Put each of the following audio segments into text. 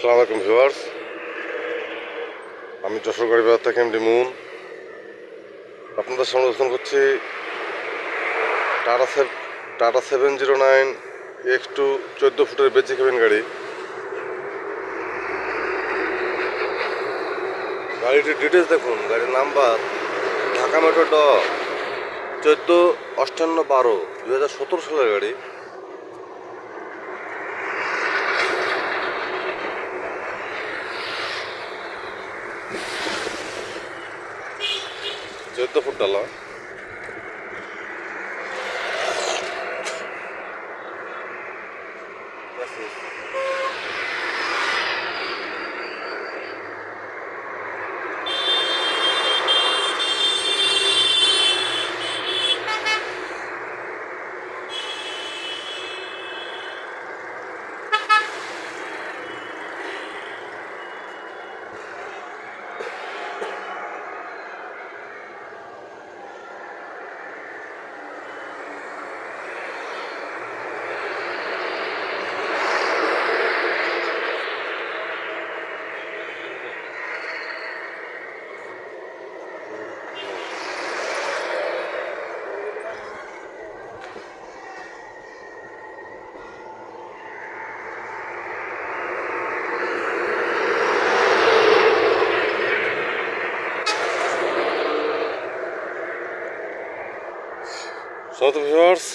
আসসালামু আলাইকুম ভিউয়ার্স, আমি যশোর গাড়ি বাজার থেকে এমডি মুন আপনাদের সামনে উপস্থাপন করছি টাটা 709 X2 14 ফুটের বেচি কেবিন গাড়ি। গাড়িটির ডিটেলস দেখুন। গাড়ির নাম্বার ঢাকা মেট্রো 145812 2017 সালের গাড়ি। চোদ্দ ফুট ডালা। So viewers,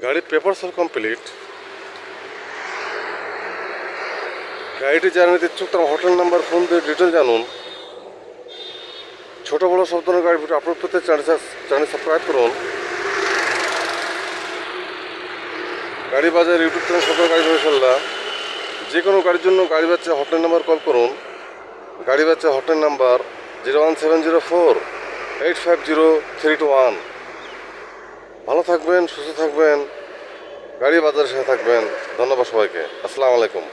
গাড়ির পেপারস আর কমপ্লিট। গাড়িটি জানিয়ে দিচ্ছুক তার হোটেল নাম্বার, ফোন দিয়ে ডিটেল জানুন। ছোটো বড়ো সব ধরনের গাড়ি ভিডিও আপলোড করতে চ্যানেল সাবস্ক্রাইব করুন। গাড়ি বাজার ইউটিউব চ্যানেল সকল গাড়ি ইনশাল্লাহ। যে কোনো গাড়ির জন্য গাড়ি বাচ্চা হটলাইন নাম্বার কল করুন। গাড়ি বাচ্চা হটলাইন নাম্বার 01704-850-321। ভালো থাকবেন, সুস্থ থাকবেন, গাড়ি বাজারের সাথে থাকবেন। ধন্যবাদ সবাইকে। আসসালামু আলাইকুম।